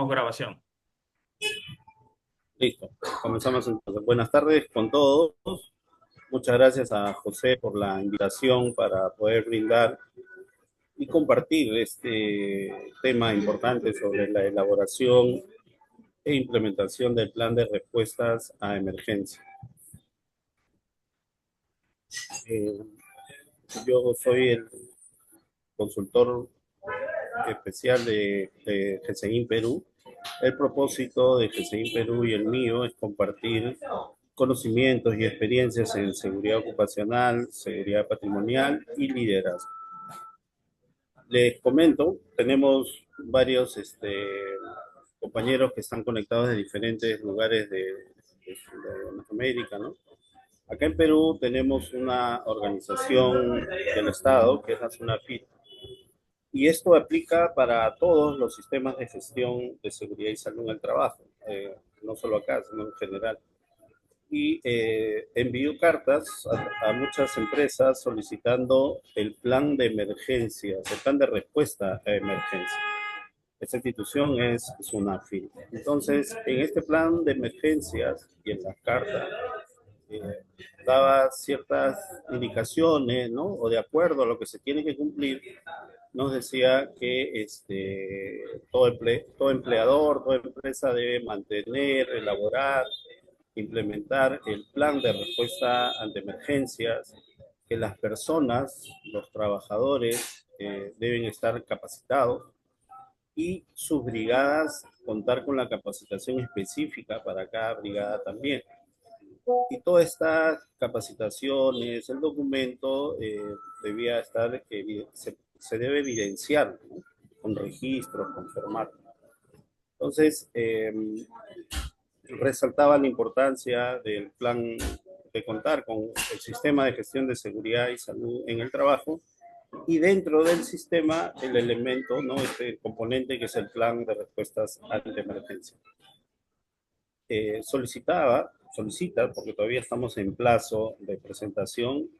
Iniciamos grabación. Listo, comenzamos entonces. Buenas tardes con todos. Muchas gracias a José por la invitación para poder brindar y compartir este tema importante sobre la elaboración e implementación del plan de respuestas a emergencia. Eh, yo soy el consultor especial de GCI Perú. El propósito de GCI Perú y el mío es compartir conocimientos y experiencias en seguridad ocupacional, seguridad patrimonial y liderazgo. Les comento, tenemos varios compañeros que están conectados de diferentes lugares de Norteamérica, ¿no? Acá en Perú tenemos una organización del Estado, que es la SUNAFIT, y esto aplica para todos los sistemas de gestión de seguridad y salud en el trabajo, no solo acá, sino en general. Y envió cartas a muchas empresas solicitando el plan de emergencias, el plan de respuesta a emergencias. Esta institución es SUNAFIL. Entonces, en este plan de emergencias y en las cartas, eh, daba ciertas indicaciones, ¿no? O de acuerdo a lo que se tiene que cumplir, nos decía que todo empleador, toda empresa debe mantener, elaborar, implementar el plan de respuesta ante emergencias, que las personas, los trabajadores, deben estar capacitados y sus brigadas contar con la capacitación específica para cada brigada también. Y todas estas capacitaciones, el documento debía estar, se debe evidenciar, ¿no? Con registros, con formato. Entonces, resaltaba la importancia del plan de contar con el sistema de gestión de seguridad y salud en el trabajo y dentro del sistema el elemento, ¿no? Este componente que es el plan de respuestas ante emergencia. Solicita, porque todavía estamos en plazo de presentación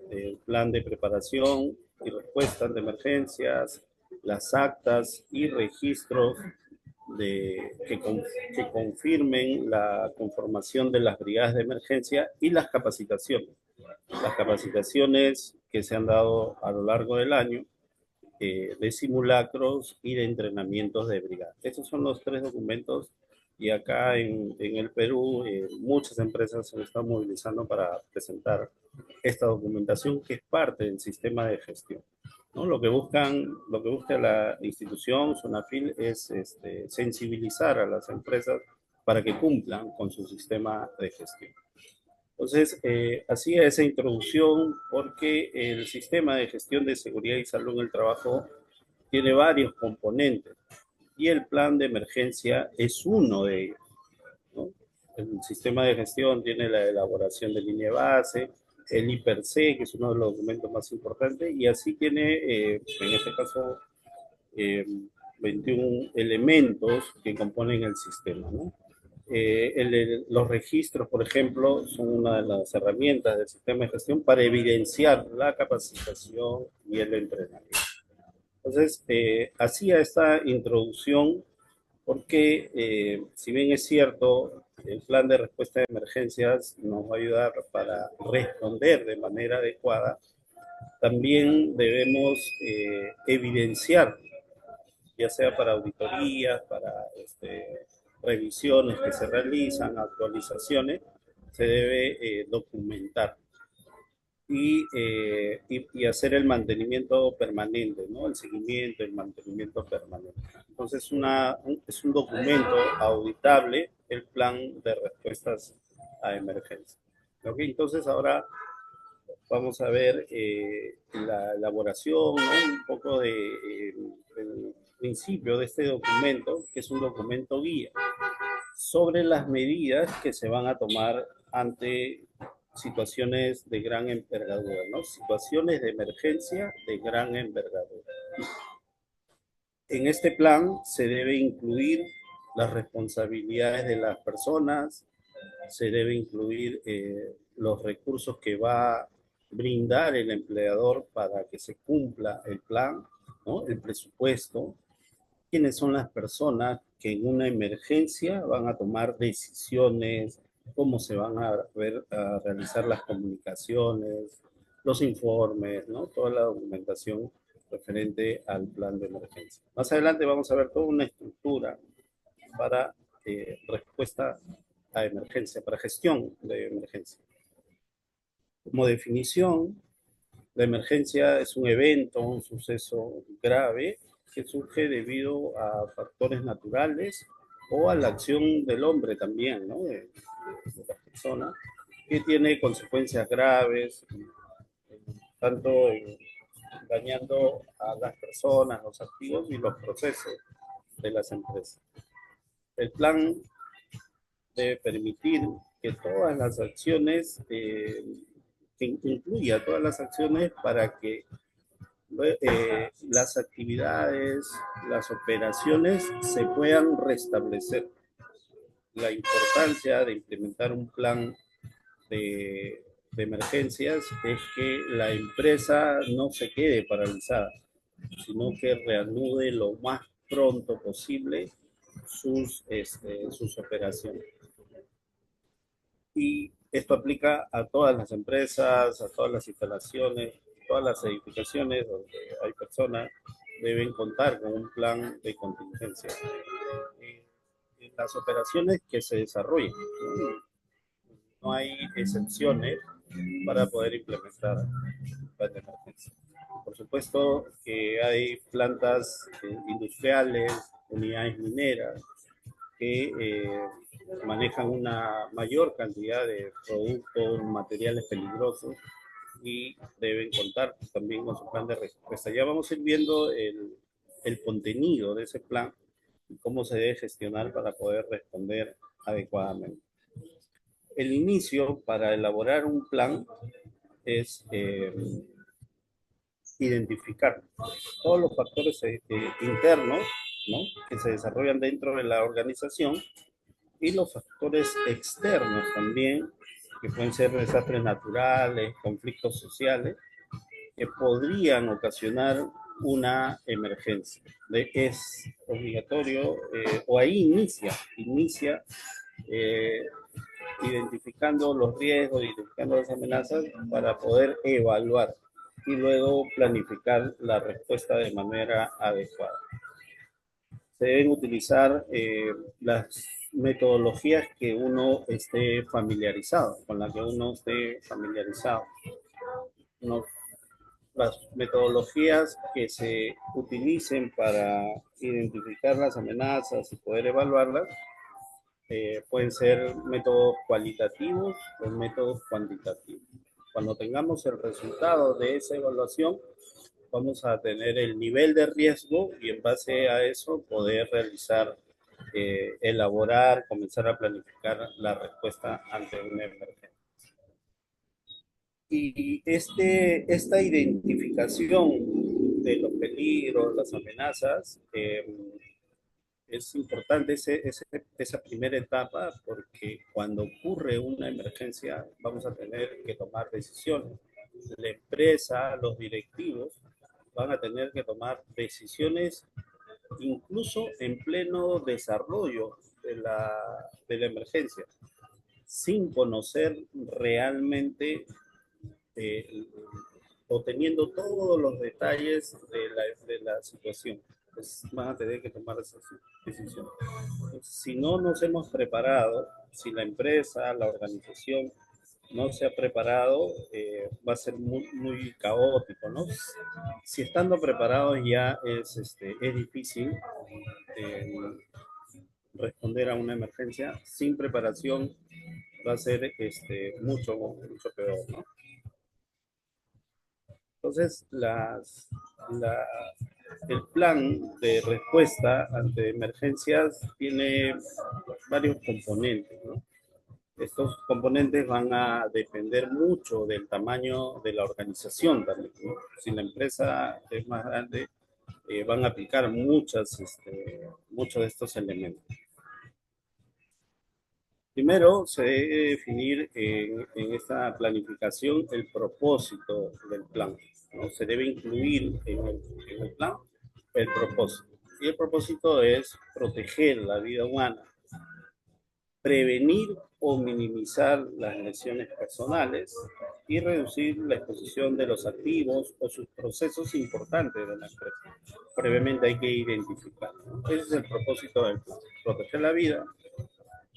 del plan de preparación y respuesta ante emergencias, las actas y registros que confirmen la conformación de las brigadas de emergencia y las capacitaciones. Las capacitaciones que se han dado a lo largo del año de simulacros y de entrenamientos de brigada. Estos son los tres documentos y acá en el Perú muchas empresas se están movilizando para presentar esta documentación que es parte del sistema de gestión, ¿no? Lo que busca la institución, SUNAFIL, es sensibilizar a las empresas para que cumplan con su sistema de gestión. Entonces, hacía esa introducción porque el sistema de gestión de seguridad y salud en el trabajo tiene varios componentes y el plan de emergencia es uno de ellos, ¿no? El sistema de gestión tiene la elaboración de línea base, el IPER-C, que es uno de los documentos más importantes, y así tiene, en este caso, eh, 21 elementos que componen el sistema, ¿no? Los registros, por ejemplo, son una de las herramientas del sistema de gestión para evidenciar la capacitación y el entrenamiento. Entonces, hacía esta introducción porque, si bien es cierto, el plan de respuesta de emergencias nos va a ayudar para responder de manera adecuada, también debemos evidenciar, ya sea para auditorías, para revisiones que se realizan, actualizaciones, se debe documentar y hacer el mantenimiento permanente, ¿no? El seguimiento, el mantenimiento permanente. Entonces, es un documento auditable el plan de respuestas a emergencia. ¿Ok? Entonces, ahora vamos a ver la elaboración, ¿no? Un poco del principio de este documento, que es un documento guía sobre las medidas que se van a tomar ante situaciones de gran envergadura, ¿no? Situaciones de emergencia de gran envergadura. En este plan se debe incluir las responsabilidades de las personas, se debe incluir los recursos que va a brindar el empleador para que se cumpla el plan, ¿no? El presupuesto, quiénes son las personas que en una emergencia van a tomar decisiones, cómo se van a realizar las comunicaciones, los informes, ¿no? Toda la documentación referente al plan de emergencia. Más adelante vamos a ver toda una estructura para respuesta a emergencia, para gestión de emergencia. Como definición, la emergencia es un evento, un suceso grave que surge debido a factores naturales o a la acción del hombre también, ¿no? De la persona, que tiene consecuencias graves, tanto dañando a las personas, los activos y los procesos de las empresas. El plan debe permitir que todas las acciones, que incluya todas las acciones para que las actividades, las operaciones se puedan restablecer. La importancia de implementar un plan de emergencias es que la empresa no se quede paralizada, sino que reanude lo más pronto posible sus operaciones. Y esto aplica a todas las empresas, a todas las instalaciones, todas las edificaciones donde hay personas, deben contar con un plan de contingencia. En las operaciones que se desarrollen, no hay excepciones para poder implementar un plan de emergencia. Por supuesto que hay plantas industriales, unidades mineras, que manejan una mayor cantidad de productos, materiales peligrosos y deben contar también con su plan de respuesta. Ya vamos a ir viendo el contenido de ese plan y cómo se debe gestionar para poder responder adecuadamente. El inicio para elaborar un plan es identificar todos los factores internos, ¿no?, que se desarrollan dentro de la organización y los factores externos también, que pueden ser desastres naturales, conflictos sociales, que podrían ocasionar una emergencia. Es obligatorio, o ahí inicia eh, identificando los riesgos, identificando las amenazas para poder evaluar y luego planificar la respuesta de manera adecuada. Se deben utilizar las metodologías que uno esté familiarizado, con las que uno esté familiarizado. No, las metodologías que se utilicen para identificar las amenazas y poder evaluarlas pueden ser métodos cualitativos o métodos cuantitativos. Cuando tengamos el resultado de esa evaluación, vamos a tener el nivel de riesgo y en base a eso poder realizar, elaborar, comenzar a planificar la respuesta ante una emergencia. Y esta identificación de los peligros, las amenazas, es importante esa primera etapa porque cuando ocurre una emergencia vamos a tener que tomar decisiones. La empresa, los directivos van a tener que tomar decisiones incluso en pleno desarrollo de la emergencia, sin conocer realmente eh, o teniendo todos los detalles de la situación. Pues van a tener que tomar esa decisión. Si no nos hemos preparado, si la empresa, la organización no se ha preparado, va a ser muy caótico, ¿no? Si estando preparados ya es difícil eh, responder a una emergencia, sin preparación va a ser mucho peor, ¿no? Entonces, el plan de respuesta ante emergencias tiene varios componentes, ¿no? Estos componentes van a depender mucho del tamaño de la organización también, ¿no? Si la empresa es más grande, van a aplicar muchos de estos elementos. Primero, se debe definir en esta planificación el propósito del plan, ¿no? Se debe incluir en el plan el propósito. Y el propósito es proteger la vida humana, prevenir o minimizar las lesiones personales y reducir la exposición de los activos o sus procesos importantes de la empresa. Previamente hay que identificar. Ese es el propósito del plan. Proteger la vida,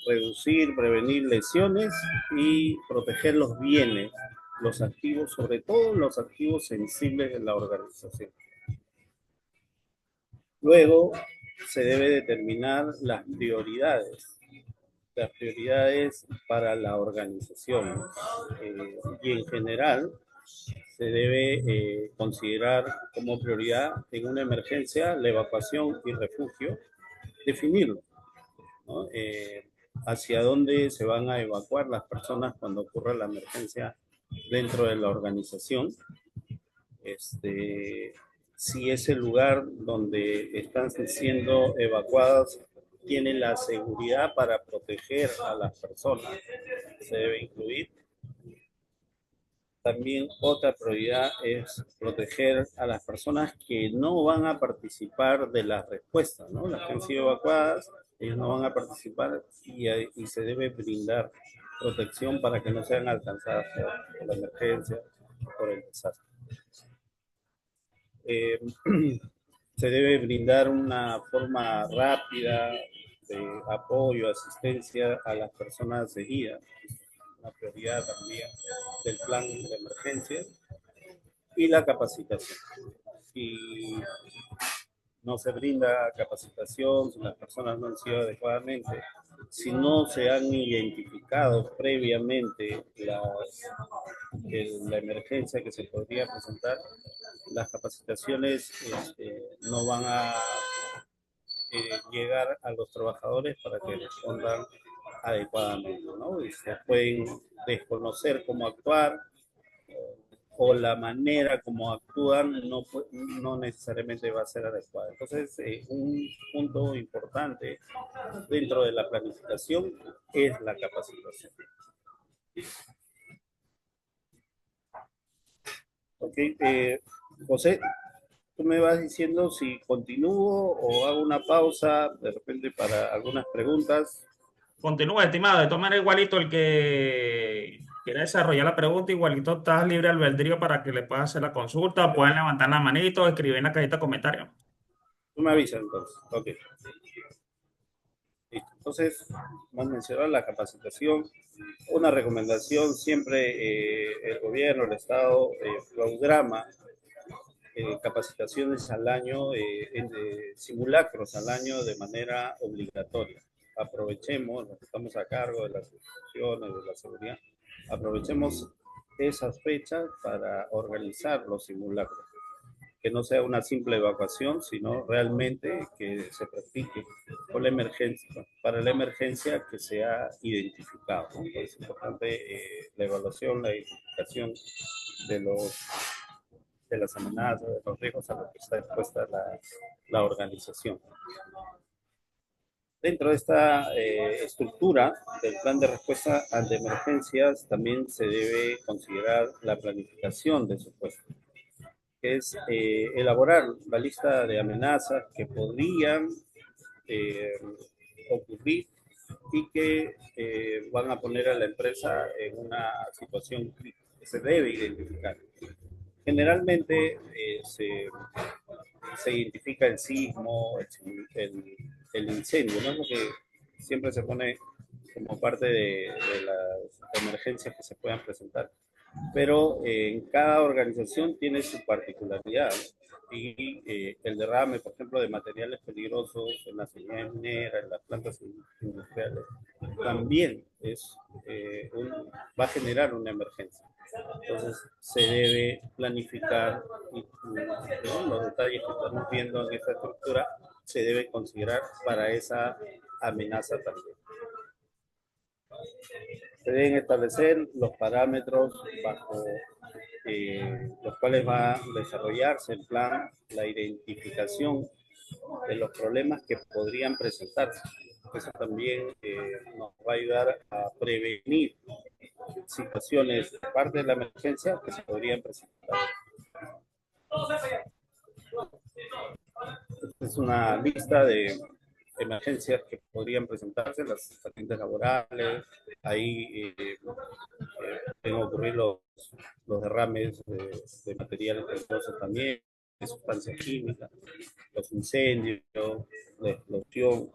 reducir, prevenir lesiones y proteger los bienes, los activos, sobre todo los activos sensibles de la organización. Luego se debe determinar las prioridades para la organización y en general se debe considerar como prioridad en una emergencia la evacuación y refugio, definirlo, ¿no? Hacia dónde se van a evacuar las personas cuando ocurra la emergencia dentro de la organización, si ese lugar donde están siendo evacuadas tiene la seguridad para proteger a las personas, se debe incluir. También otra prioridad es proteger a las personas que no van a participar de las respuestas, ¿no? Las que han sido evacuadas, ellos no van a participar y se debe brindar protección para que no sean alcanzadas por la emergencia, por el desastre. Se debe brindar una forma rápida de apoyo, asistencia a las personas heridas, una prioridad también del plan de emergencia, y la capacitación. Si no se brinda capacitación, si las personas no han sido adecuadamente, si no se han identificado previamente la emergencia que se podría presentar, las capacitaciones no van a llegar a los trabajadores para que respondan adecuadamente, ¿no? Y se pueden desconocer cómo actuar o la manera como actúan no necesariamente va a ser adecuada. Entonces, un punto importante dentro de la planificación es la capacitación. Ok, José, tú me vas diciendo si continúo o hago una pausa de repente para algunas preguntas. Continúa, estimado. De todas maneras, igualito el que quiera desarrollar la pregunta, igualito estás libre albedrío para que le puedas hacer la consulta. Pueden levantar la manito o escribir en la cajita de comentarios. Tú me avisas entonces. Ok, listo. Entonces, hemos mencionado la capacitación. Una recomendación siempre, el gobierno, el Estado, programa capacitaciones al año, simulacros al año de manera obligatoria. Aprovechemos, los que estamos a cargo de las instituciones, de la seguridad, aprovechemos esas fechas para organizar los simulacros. Que no sea una simple evacuación, sino realmente que se practique con la emergencia, para la emergencia que se ha identificado, ¿no? Es importante la evaluación, la identificación de de las amenazas, de los riesgos a los que está expuesta la organización. Dentro de esta estructura del plan de respuesta ante emergencias, también se debe considerar la planificación de su puesto, que es elaborar la lista de amenazas que podrían eh, ocurrir y que van a poner a la empresa en una situación crítica, que se debe identificar. Generalmente se identifica el sismo, el incendio, ¿no? Es lo que siempre se pone como parte de las emergencias que se puedan presentar. Pero en cada organización tiene su particularidad. Y el derrame, por ejemplo, de materiales peligrosos en las unidades mineras, en las plantas industriales, también va a generar una emergencia. Entonces se debe planificar y ¿no? Los detalles que estamos viendo en esta estructura se debe considerar para esa amenaza también. Se deben establecer los parámetros bajo los cuales va a desarrollarse el plan, la identificación de los problemas que podrían presentarse. Eso también nos va a ayudar a prevenir situaciones parte de la emergencia que se podrían presentar. es una lista de emergencias que podrían presentarse, las accidentes laborales, ahí pueden ocurrir los derrames de materiales peligrosos también, de sustancias químicas, los incendios, la explosión,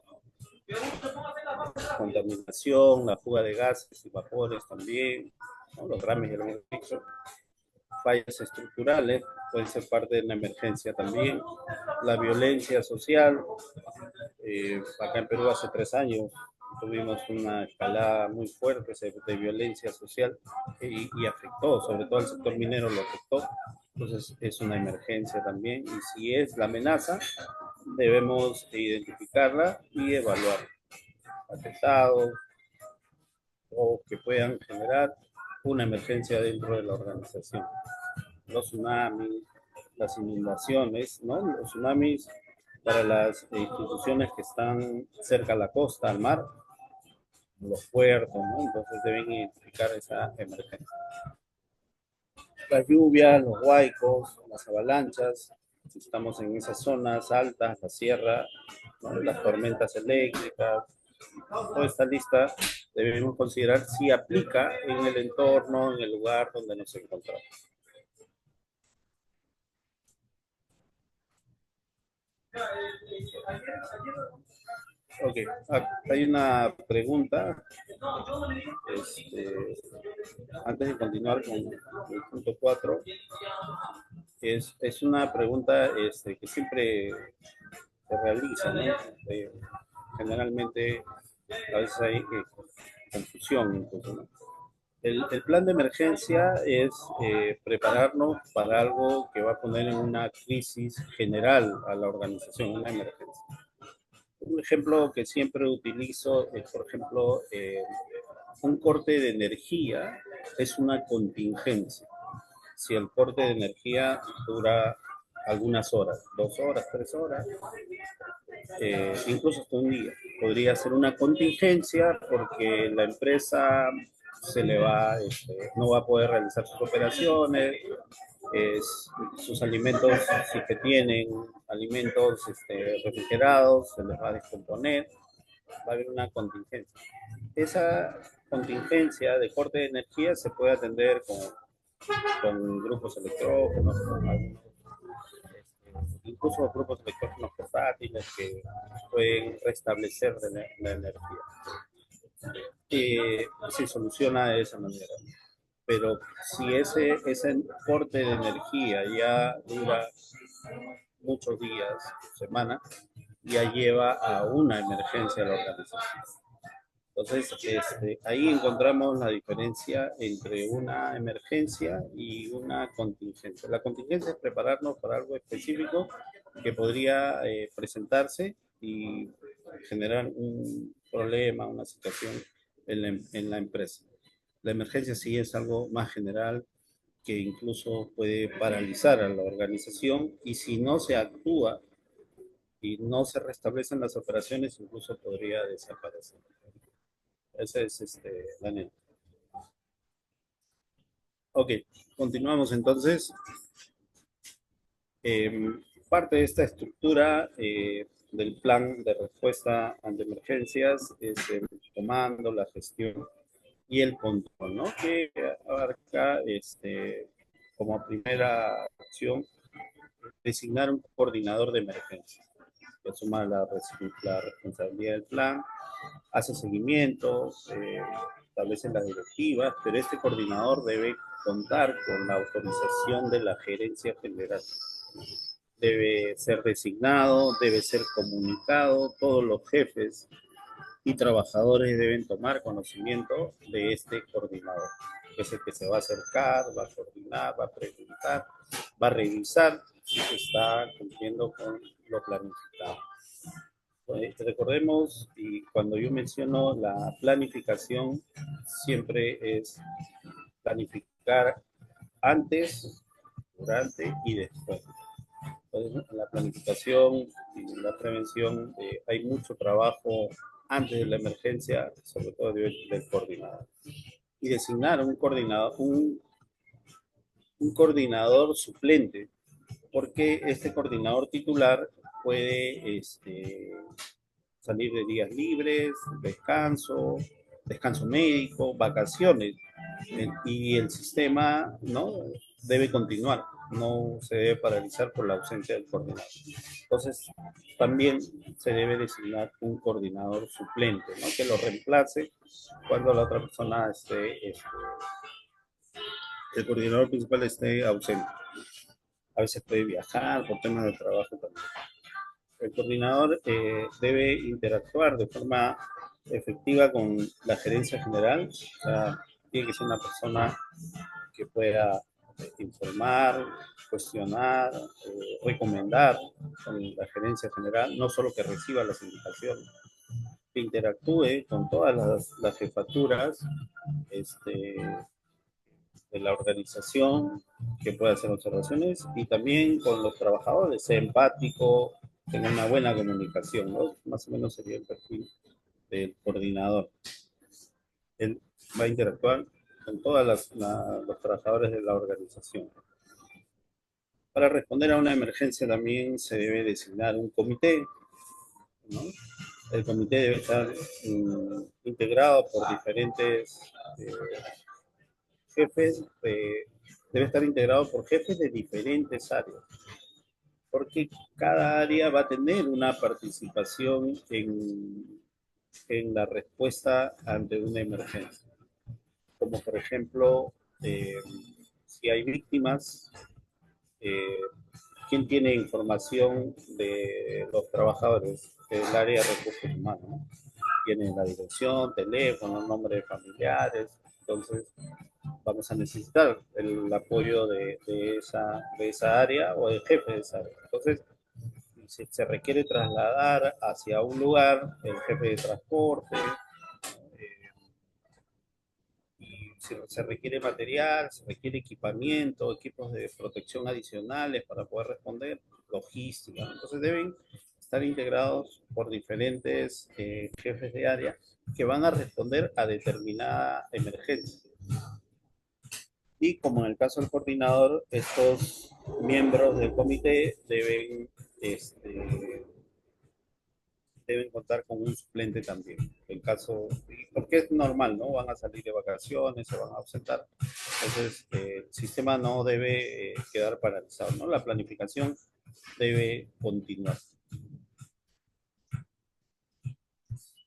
contaminación, la fuga de gases y vapores también, ¿no? Los derrames, ya lo hemos dicho, fallas estructurales pueden ser parte de una emergencia también, la violencia social, acá en Perú hace 3 años tuvimos una escalada muy fuerte de violencia social y afectó, sobre todo al sector minero lo afectó, entonces es una emergencia también y si es la amenaza debemos identificarla y evaluar atentados o que puedan generar una emergencia dentro de la organización. Los tsunamis, las inundaciones, ¿no? Los tsunamis para las instituciones que están cerca a la costa, al mar, los puertos, ¿no? Entonces deben identificar esa emergencia. Las lluvias, los huaicos, las avalanchas, si estamos en esas zonas altas, la sierra, ¿no? Las tormentas eléctricas, toda esta lista debemos considerar si aplica en el entorno, en el lugar donde nos encontramos. Ok, hay una pregunta. Este, Antes de continuar con el punto 4, es una pregunta que siempre se realiza, ¿no? Generalmente a veces hay confusión incluso, ¿no? El plan de emergencia es prepararnos para algo que va a poner en una crisis general a la organización, una emergencia. Un ejemplo que siempre utilizo es, por ejemplo, un corte de energía es una contingencia. Si el corte de energía dura algunas horas, 2 horas, 3 horas, incluso hasta un día, podría ser una contingencia porque la empresa se le va, no va a poder realizar sus operaciones, sus alimentos, si que tienen alimentos refrigerados, se les va a descomponer, va a haber una contingencia. Esa contingencia de corte de energía se puede atender con grupos electrógenos, con algunos, incluso grupos electrógenos portátiles que pueden restablecer la energía. Se soluciona de esa manera. Pero si ese corte de energía ya dura muchos días, semanas, ya lleva a una emergencia a la organización. Entonces, ahí encontramos la diferencia entre una emergencia y una contingencia. La contingencia es prepararnos para algo específico que podría presentarse y generar un problema, una situación en la empresa. La emergencia sí es algo más general que incluso puede paralizar a la organización y si no se actúa y no se restablecen las operaciones, incluso podría desaparecer. Ese es Daniel. Ok, continuamos entonces. Parte de esta estructura del plan de respuesta ante emergencias es el comando, la gestión y el control, ¿no? Que abarca como primera acción designar un coordinador de emergencia que asuma la responsabilidad del plan, hace seguimiento, establece las directivas, pero este coordinador debe contar con la autorización de la gerencia general. Debe ser designado, debe ser comunicado, todos los jefes y trabajadores deben tomar conocimiento de este coordinador. Es el que se va a acercar, va a coordinar, va a preguntar, va a revisar si se está cumpliendo con lo planificado. Recordemos, y cuando yo menciono la planificación, siempre es planificar antes, durante y después. Entonces, en la planificación y en la prevención hay mucho trabajo antes de la emergencia, sobre todo del coordinador. Y designar un coordinador suplente, porque este coordinador titular puede salir de días libres, descanso médico, vacaciones, y el sistema, ¿no?, debe continuar, no se debe paralizar por la ausencia del coordinador. Entonces, también se debe designar un coordinador suplente, ¿no?, que lo reemplace cuando la otra persona el coordinador principal esté ausente. A veces puede viajar por temas de trabajo también. El coordinador debe interactuar de forma efectiva con la gerencia general. O sea, tiene que ser una persona que pueda informar, cuestionar, recomendar con la gerencia general, no solo que reciba las indicaciones, que interactúe con todas las jefaturas de la organización, que pueda hacer observaciones, y también con los trabajadores, sea empático, tenga una buena comunicación, ¿no? Más o menos sería el perfil del coordinador. Él va a interactuar con todos los trabajadores de la organización. Para responder a una emergencia también se debe designar un comité, ¿no? El comité debe estar integrado por diferentes jefes, debe estar integrado por jefes de diferentes áreas, porque cada área va a tener una participación en la respuesta ante una emergencia. Como por ejemplo, si hay víctimas, eh, ¿quién tiene información de los trabajadores del área de recursos humanos, ¿no? Tienen la dirección, teléfono, nombre de familiares. Entonces, vamos a necesitar el apoyo de esa área o del jefe de esa área. Entonces, si se requiere trasladar hacia un lugar, el jefe de transporte, y si se requiere material, se requiere equipamiento, equipos de protección adicionales para poder responder, logística. Entonces deben estar integrados por diferentes jefes de área que van a responder a determinada emergencia. Y como en el caso del coordinador, estos miembros del comité deben contar con un suplente también. En caso, porque es normal, ¿no? Van a salir de vacaciones, se van a ausentar. Entonces, el sistema no debe quedar paralizado, ¿no? La planificación debe continuar.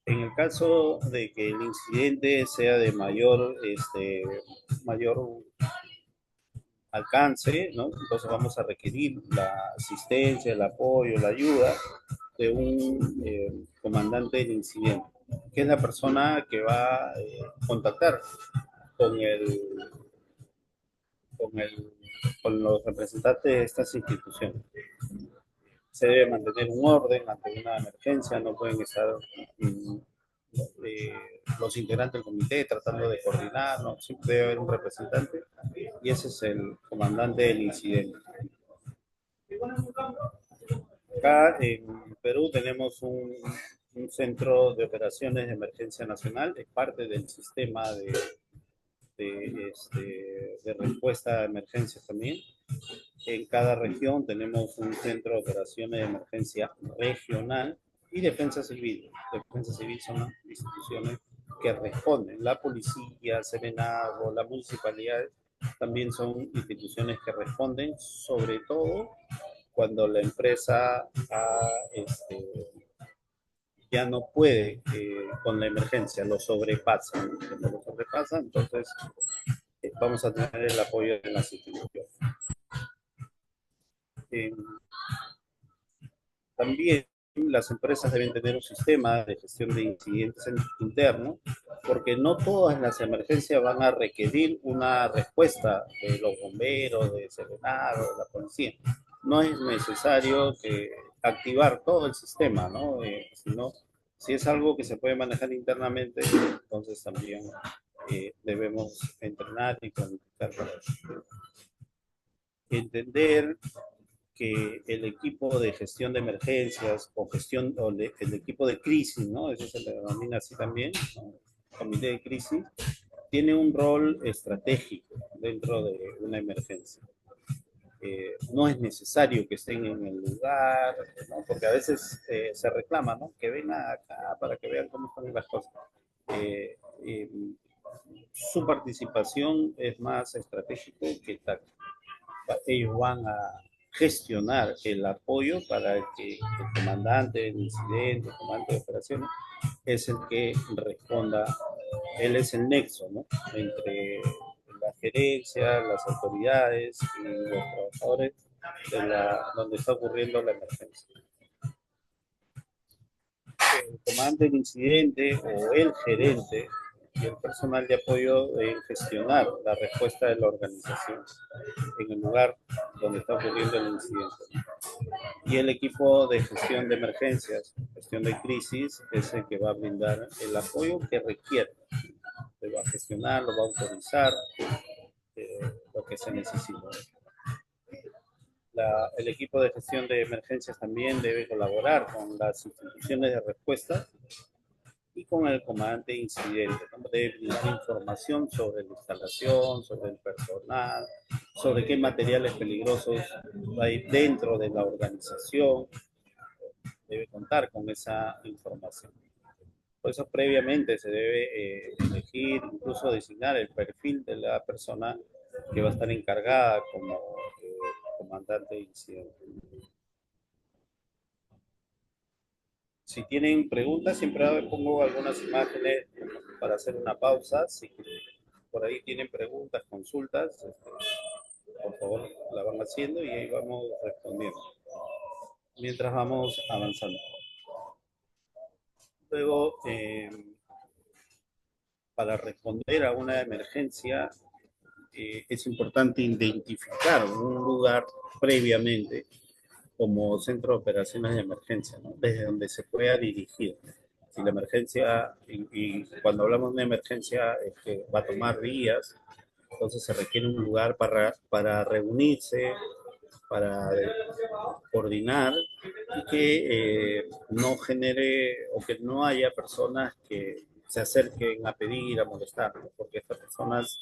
En el caso de que el incidente sea de mayor alcance, ¿no? Entonces vamos a requerir la asistencia, el apoyo, la ayuda de un comandante del incidente, que es la persona que va a contactar con el, con el, con los representantes de estas instituciones. Se debe mantener un orden ante una emergencia, no pueden estar eh, los integrantes del comité tratando de coordinar, ¿no? Siempre debe haber un representante y ese es el comandante del incidente. Acá en Perú tenemos un centro de operaciones de emergencia nacional, es parte del sistema de respuesta a emergencias también. En cada región tenemos un centro de operaciones de emergencia regional y defensa civil. Defensa civil son las instituciones que responden. La policía, Serenazgo, la municipalidad también son instituciones que responden, sobre todo cuando la empresa ya no puede con la emergencia, lo sobrepasa. Cuando lo sobrepasa, entonces vamos a tener el apoyo de las instituciones. Eh, También las empresas deben tener un sistema de gestión de incidentes interno, porque no todas las emergencias van a requerir una respuesta de los bomberos, de Serenado, de la policía. No es necesario activar todo el sistema, ¿no? Sino, si es algo que se puede manejar internamente, entonces también debemos entrenar y planificar para eso. Entender que el equipo de gestión de emergencias el equipo de crisis, ¿no? Eso se le denomina así también, ¿no? Comité de crisis, tiene un rol estratégico dentro de una emergencia. no es necesario que estén en el lugar, ¿no? Porque a veces se reclama, ¿no? Que vengan acá para que vean cómo están las cosas. Eh, eh, su participación es más estratégico que táctico. Ellos van a gestionar el apoyo para que el comandante del incidente, el comandante de operaciones, es el que responda. Él es el nexo, ¿no? Entre la gerencia, las autoridades y los trabajadores donde está ocurriendo la emergencia. El comandante del incidente o el gerente y el personal de apoyo deben gestionar la respuesta de la organización en el lugar donde está ocurriendo el incidente. Y el equipo de gestión de emergencias, gestión de crisis, es el que va a brindar el apoyo que requiere. Se va a gestionar, lo va a autorizar, lo que se necesita. El equipo de gestión de emergencias también debe colaborar con las instituciones de respuesta y con el comandante de incidente. Debe brindar información sobre la instalación, sobre el personal, sobre qué materiales peligrosos hay dentro de la organización. Debe contar con esa información. Por eso previamente se debe elegir, incluso designar el perfil de la persona que va a estar encargada como comandante de incidente. Si tienen preguntas, siempre pongo algunas imágenes para hacer una pausa. Si por ahí tienen preguntas, consultas, por favor la van haciendo y ahí vamos respondiendo mientras vamos avanzando. Luego, para responder a una emergencia, es importante identificar un lugar previamente como centro de operaciones de emergencia, ¿no? Desde donde se pueda dirigir. Si la emergencia, y cuando hablamos de emergencia, es que va a tomar días, entonces se requiere un lugar para reunirse, para coordinar y que no genere o que no haya personas que se acerquen a pedir, a molestar, ¿no? Porque estas personas,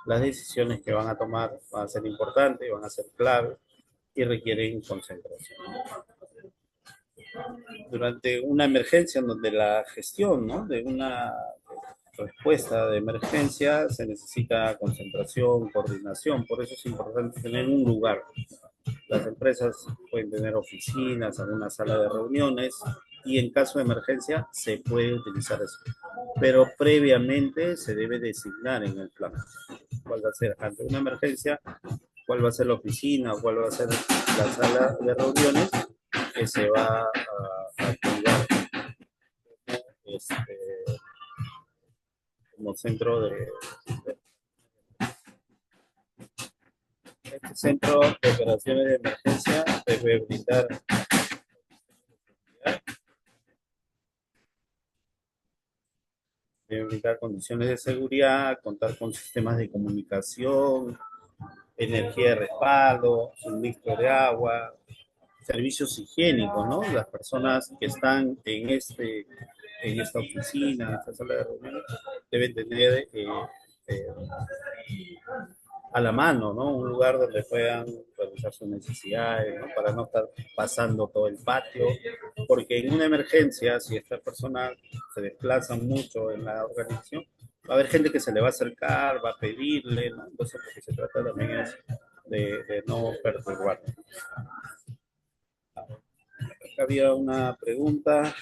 las decisiones que van a tomar van a ser importantes, van a ser clave y requieren concentración. Durante una emergencia en donde la gestión, ¿no?, de una respuesta de emergencia se necesita concentración, coordinación, por eso es importante tener un lugar. Las empresas pueden tener oficinas, alguna sala de reuniones y en caso de emergencia se puede utilizar eso. Pero previamente se debe designar en el plan cuál va a ser ante una emergencia, cuál va a ser la oficina, cuál va a ser la sala de reuniones que se va a activar como centro este centro de operaciones de emergencia debe brindar condiciones de seguridad, contar con sistemas de comunicación, energía de respaldo, suministro de agua, servicios higiénicos, ¿no? Las personas que están en esta oficina, en esta sala de reuniones, deben tener eh, a la mano, ¿no? Un lugar donde puedan realizar sus necesidades, ¿no? Para no estar pasando todo el patio, porque en una emergencia, si esta persona se desplaza mucho en la organización, va a haber gente que se le va a acercar, va a pedirle, ¿no? Entonces lo que se trata también es de no perturbar. Había una pregunta,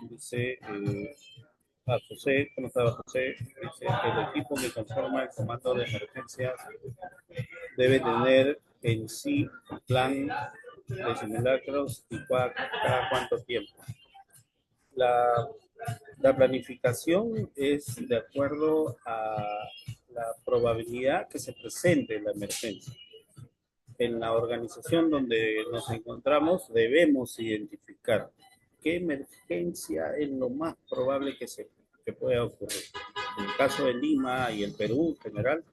dice José, ¿cómo estaba José? Dice, el equipo que conforma el comando de emergencias debe tener en sí un plan de simulacros y cada cuánto tiempo. La, la planificación es de acuerdo a la probabilidad que se presente la emergencia. En la organización donde nos encontramos debemos identificar qué emergencia es lo más probable que pueda ocurrir. En el caso de Lima y el Perú en general,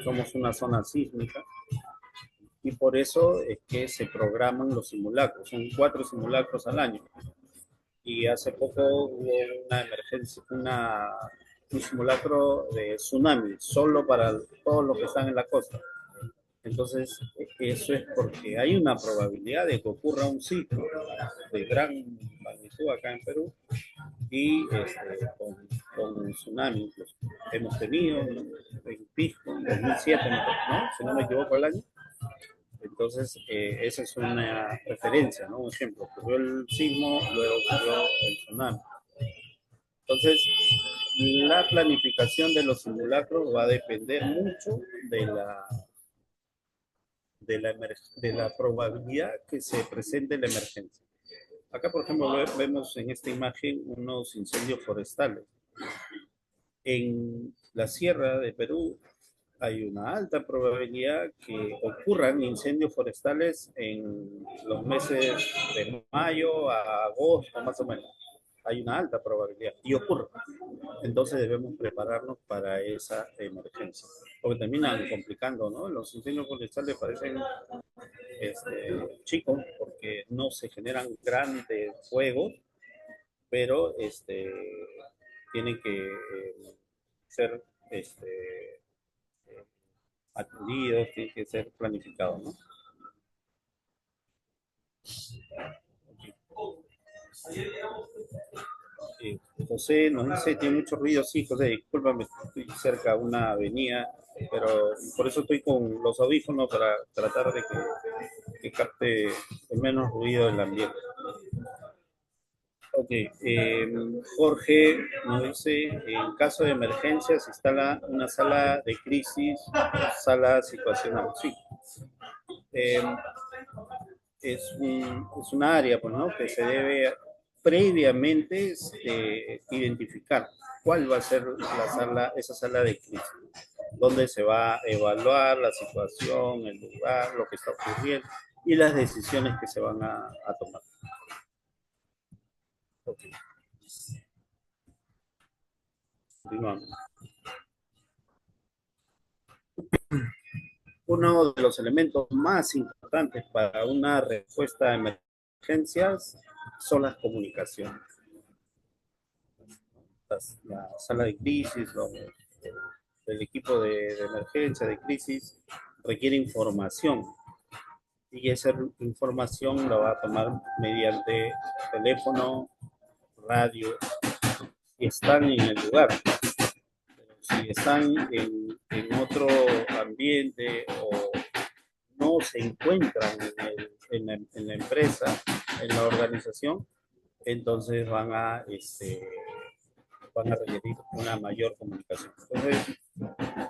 somos una zona sísmica y por eso es que se programan los simulacros. Son 4 simulacros al año. Y hace poco hubo una emergencia, un simulacro de tsunami, solo para todos los que están en la costa. Entonces, eso es porque hay una probabilidad de que ocurra un sismo de gran magnitud acá en Perú y con tsunami. Incluso. Hemos tenido, ¿no? En Pisco, en 2007, ¿no? Si no me equivoco el año. Entonces, esa es una referencia, ¿no? Un ejemplo, ocurrió el sismo, luego ocurrió el tsunami. Entonces, la planificación de los simulacros va a depender mucho de la probabilidad que se presente la emergencia. Acá, por ejemplo, vemos en esta imagen unos incendios forestales. En la sierra de Perú hay una alta probabilidad que ocurran incendios forestales en los meses de mayo a agosto, más o menos. Hay una alta probabilidad y ocurre. Entonces debemos prepararnos para esa emergencia. Porque terminan complicando, ¿no? Los incendios forestales parecen chicos porque no se generan grandes fuegos, pero tienen que ser atendidos, tienen que ser planificados, ¿no? José nos dice, tiene mucho ruido, sí, José, discúlpame, estoy cerca de una avenida, pero por eso estoy con los audífonos para tratar de que capte el menos ruido del ambiente. Ok, Jorge nos dice, en caso de emergencia se instala una sala de crisis, sala situacional. Sí, eh, es un área pues, ¿no? que se debe previamente identificar cuál va a ser esa sala de crisis, donde se va a evaluar la situación, el lugar, lo que está ocurriendo y las decisiones que se van a tomar. Okay. Continuamos. Uno de los elementos más importantes para una respuesta a emergencias son las comunicaciones. La sala de crisis, el equipo de emergencia, de crisis, requiere información y esa información la va a tomar mediante teléfono, radio, si están en el lugar. Pero si están en otro ambiente o no se encuentran en la empresa, en la organización, entonces van a requerir una mayor comunicación. Entonces,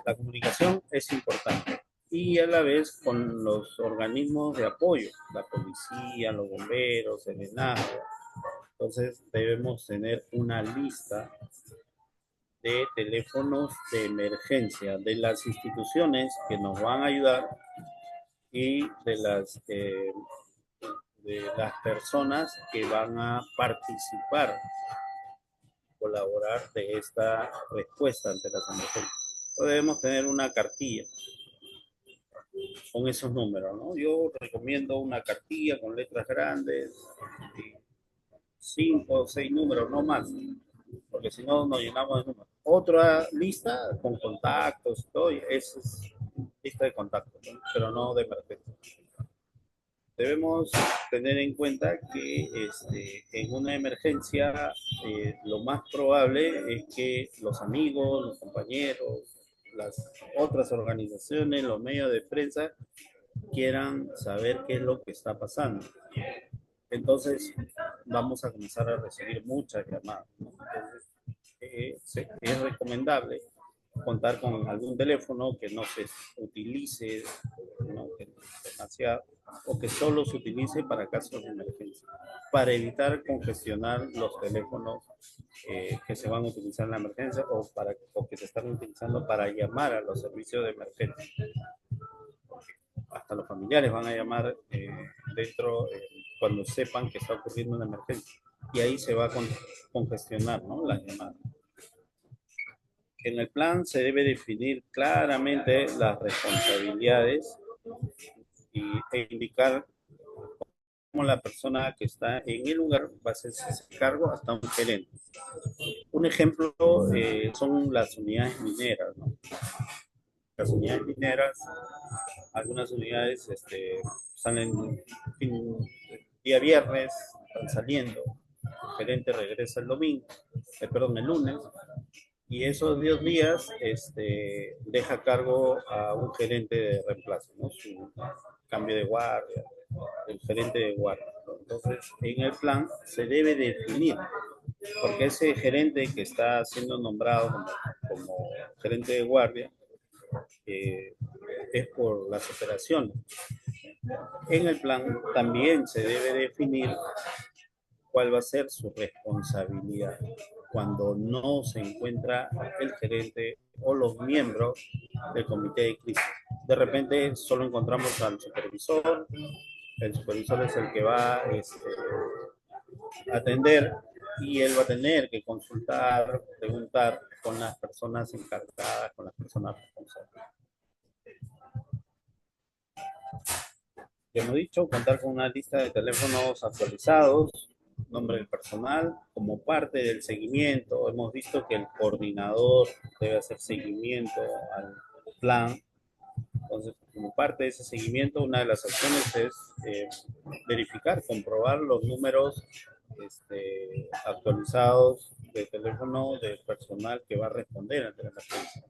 la comunicación es importante y a la vez con los organismos de apoyo, la policía, los bomberos, el ENARO. Entonces, debemos tener una lista de teléfonos de emergencia de las instituciones que nos van a ayudar y de las personas que van a participar, colaborar de esta respuesta ante las emergencias. Entonces debemos tener una cartilla con esos números, ¿no? Yo recomiendo una cartilla con letras grandes, 5 o 6 números, no más, porque si no nos llenamos de números. Otra lista con contactos, todo, es lista de contactos, ¿no? Pero no de emergencia. Debemos tener en cuenta que en una emergencia lo más probable es que los amigos, los compañeros, las otras organizaciones, los medios de prensa quieran saber qué es lo que está pasando. Entonces vamos a comenzar a recibir muchas llamadas, ¿no? Entonces, es recomendable contar con algún teléfono que no se utilice, ¿no? Que demasiado, o que solo se utilice para casos de emergencia, para evitar congestionar los teléfonos que se van a utilizar en la emergencia o que se están utilizando para llamar a los servicios de emergencia. Hasta los familiares van a llamar cuando sepan que está ocurriendo una emergencia y ahí se va a congestionar, ¿no? Las llamadas. En el plan se debe definir claramente las responsabilidades e indicar cómo la persona que está en el lugar va a hacerse cargo hasta un gerente. Un ejemplo son las unidades mineras, ¿no? Las unidades mineras Algunas unidades salen día viernes, están saliendo. El gerente regresa el domingo, perdón, el lunes, y esos 10 días deja a cargo a un gerente de reemplazo, ¿no? Su cambio de guardia, el gerente de guardia. Entonces, en el plan se debe definir, porque ese gerente que está siendo nombrado como gerente de guardia eh, es por las operaciones. En el plan también se debe definir cuál va a ser su responsabilidad cuando no se encuentra el gerente o los miembros del comité de crisis. De repente solo encontramos al supervisor, el supervisor es el que va a atender y él va a tener que consultar, preguntar con las personas encargadas, con las personas responsables. Ya hemos dicho, contar con una lista de teléfonos actualizados, nombre del personal, como parte del seguimiento. Hemos visto que el coordinador debe hacer seguimiento al plan. Entonces, como parte de ese seguimiento, una de las acciones es verificar, comprobar los números actualizados de teléfono del personal que va a responder ante la emergencia,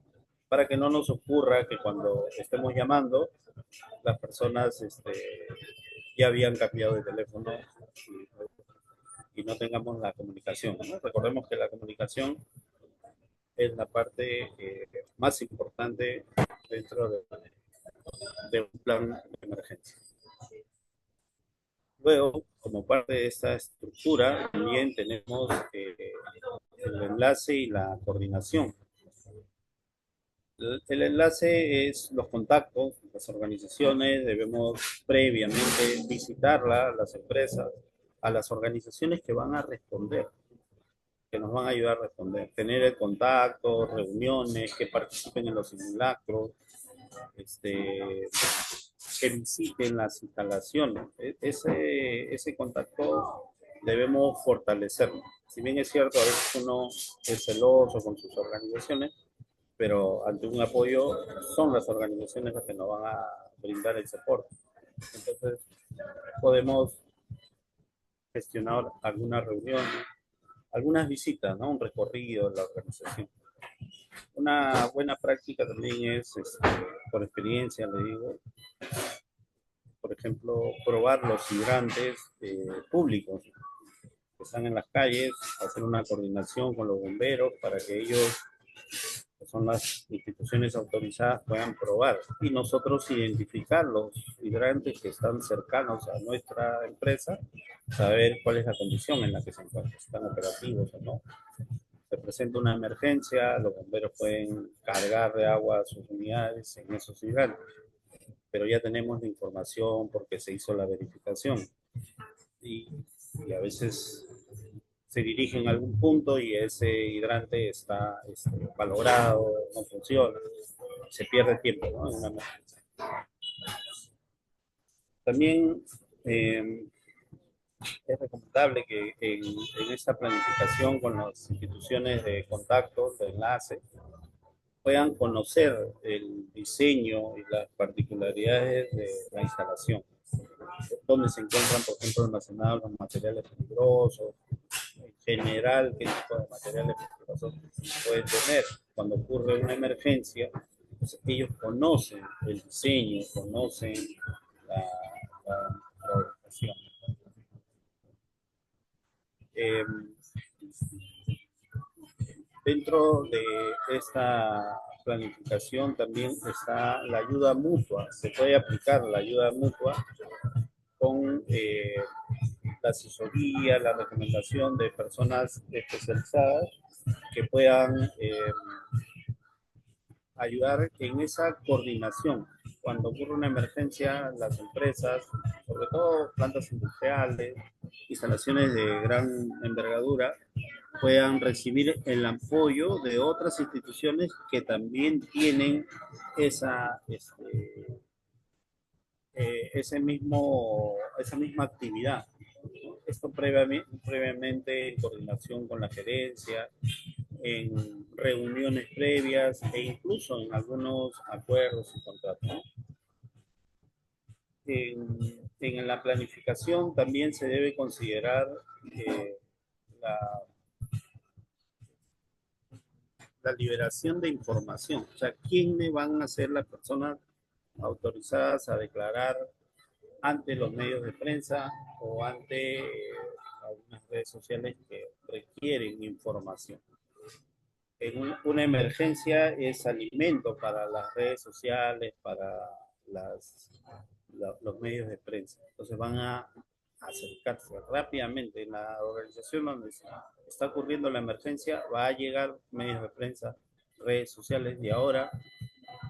para que no nos ocurra que cuando estemos llamando, las personas ya habían cambiado de teléfono y no tengamos la comunicación, ¿no? Recordemos que la comunicación es la parte más importante dentro de un plan de emergencia. Luego, como parte de esta estructura, también tenemos el enlace y la coordinación. El enlace es los contactos, las organizaciones, debemos previamente visitarlas, las empresas, a las organizaciones que van a responder, que nos van a ayudar a responder, tener el contacto, reuniones, que participen en los simulacros, que visiten las instalaciones. Ese contacto debemos fortalecerlo. Si bien es cierto, a veces uno es celoso con sus organizaciones, pero ante un apoyo son las organizaciones las que nos van a brindar el soporte. Entonces, podemos gestionar algunas reuniones, algunas visitas, ¿no? Un recorrido de la organización. Una buena práctica también es, por experiencia, le digo, por ejemplo, probar los hidrantes públicos que están en las calles, hacer una coordinación con los bomberos para que ellos, que son las instituciones autorizadas, puedan probar y nosotros identificar los hidrantes que están cercanos a nuestra empresa, saber cuál es la condición en la que se encuentran, si están operativos o no. Se presenta una emergencia, los bomberos pueden cargar de agua a sus unidades en esos hidrantes, pero ya tenemos la información porque se hizo la verificación y a veces se dirigen a algún punto y ese hidrante está valorado, no funciona, se pierde tiempo, ¿no? En una emergencia. También es recomendable que en esta planificación con las instituciones de contacto, de enlace, puedan conocer el diseño y las particularidades de la instalación, donde se encuentran, por ejemplo, almacenados los materiales peligrosos, en general, qué tipo de materiales peligrosos pueden tener. Cuando ocurre una emergencia, pues ellos conocen el diseño, conocen la, la ubicación. Eh, Dentro de esta planificación también está la ayuda mutua. Se puede aplicar la ayuda mutua con la asesoría, la recomendación de personas especializadas que puedan ayudar en esa coordinación. Cuando ocurre una emergencia, las empresas, sobre todo plantas industriales, instalaciones de gran envergadura, puedan recibir el apoyo de otras instituciones que también tienen esa, esa misma actividad. Esto previamente en coordinación con la gerencia, en reuniones previas e incluso en algunos acuerdos y contratos. En la planificación también se debe considerar eh, la, la liberación de información, o sea, quiénes van a ser las personas autorizadas a declarar ante los medios de prensa o ante algunas redes sociales que requieren información. Una emergencia es alimento para las redes sociales, para las, los medios de prensa. Entonces van a acercarse rápidamente. En la organización donde está ocurriendo la emergencia va a llegar medios de prensa, redes sociales, y ahora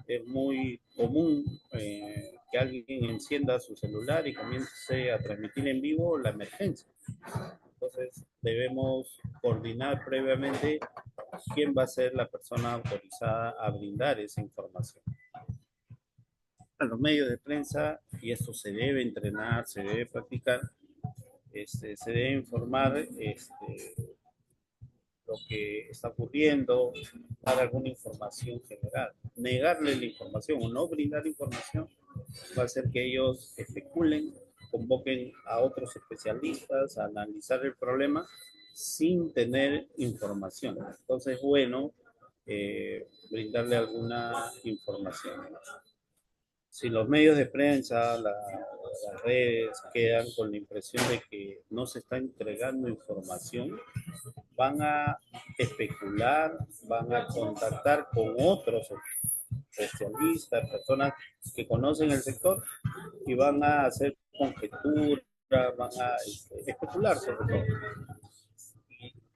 es muy común que alguien encienda su celular y comience a transmitir en vivo la emergencia. Entonces debemos coordinar previamente quién va a ser la persona autorizada a brindar esa información. A los medios de prensa, y esto se debe entrenar, se debe practicar, se debe informar lo que está ocurriendo, dar alguna información general. Negarle la información o no brindar información va a hacer que ellos especulen, convoquen a otros especialistas a analizar el problema sin tener información. Entonces, bueno, brindarle alguna información. Si los medios de prensa, las redes quedan con la impresión de que no se está entregando información, van a especular, van a contactar con otros especialistas, personas que conocen el sector y van a hacer conjeturas, van a especular sobre todo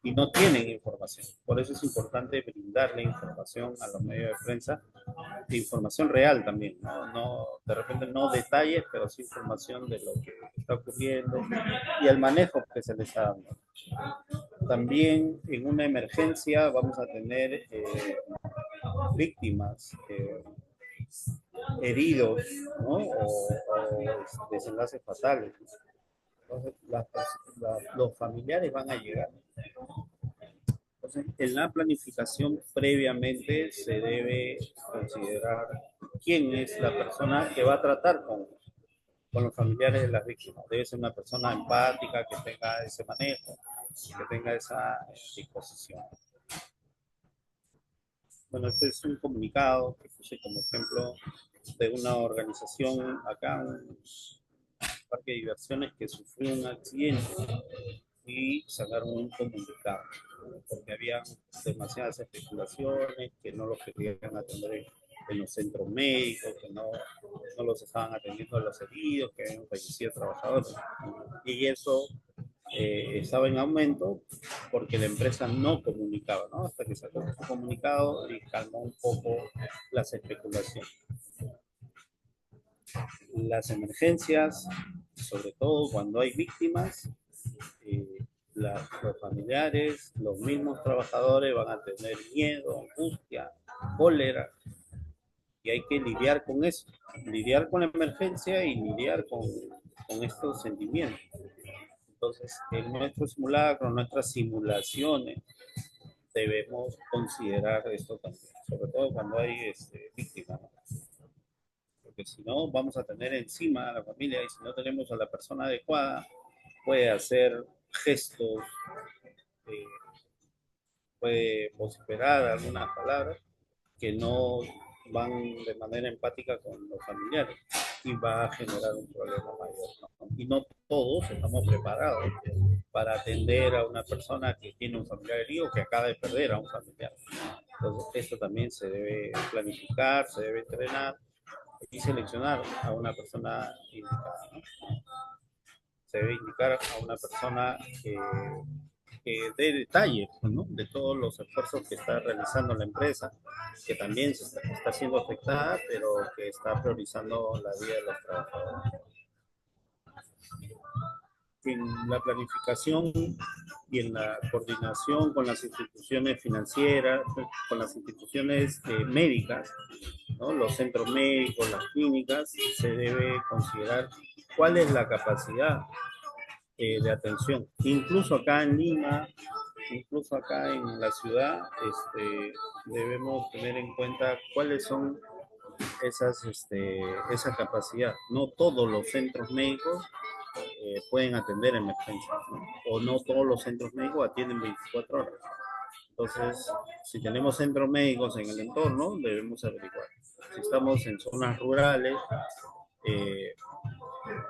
y no tienen información. Por eso es importante brindarle información a los medios de prensa, de información real también, de repente no detalles, pero sí información de lo que está ocurriendo y el manejo que se les ha dado. También en una emergencia vamos a tener víctimas, heridos, ¿no? O desenlaces fatales. Entonces, los familiares van a llegar. Entonces, en la planificación previamente se debe considerar quién es la persona que va a tratar con los familiares de las víctimas. Debe ser una persona empática, que tenga ese manejo, que tenga esa disposición. Bueno, este es un comunicado que puse como ejemplo de una organización acá, un parque de diversiones que sufrió un accidente y sacaron un comunicado, porque había demasiadas especulaciones, que no los querían atender en los centros médicos, que no los estaban atendiendo a los heridos, que habían fallecido trabajadores. Y eso estaba en aumento porque la empresa no comunicaba, ¿no? Hasta que sacó su comunicado y calmó un poco las especulaciones. Las emergencias, sobre todo cuando hay víctimas, los familiares, los mismos trabajadores van a tener miedo, angustia, cólera, y hay que lidiar con eso, lidiar con la emergencia y lidiar con estos sentimientos. Entonces, en nuestro simulacro, nuestras simulaciones, debemos considerar esto también, sobre todo cuando hay víctimas, ¿no? Porque si no, vamos a tener encima a la familia, y si no tenemos a la persona adecuada, puede hacer gestos, eh, puede vociferar algunas palabras que no van de manera empática con los familiares y va a generar un problema mayor, ¿no? Y no todos estamos preparados para atender a una persona que tiene un familiar herido, que acaba de perder a un familiar. Entonces, esto también se debe planificar, se debe entrenar y seleccionar a una persona indicada, ¿no? Se debe indicar a una persona que dé detalles, ¿no? De todos los esfuerzos que está realizando la empresa, que también está siendo afectada, pero que está priorizando la vida de los trabajadores. En la planificación y en la coordinación con las instituciones financieras, con las instituciones médicas, ¿no? Los centros médicos, las clínicas, se debe considerar cuál es la capacidad de atención. Incluso acá en Lima, incluso acá en la ciudad, debemos tener en cuenta cuáles son esa capacidad. No todos los centros médicos pueden atender emergencias, ¿no? O no todos los centros médicos atienden 24 horas. Entonces, si tenemos centros médicos en el entorno, debemos averiguar. Si estamos en zonas rurales, eh,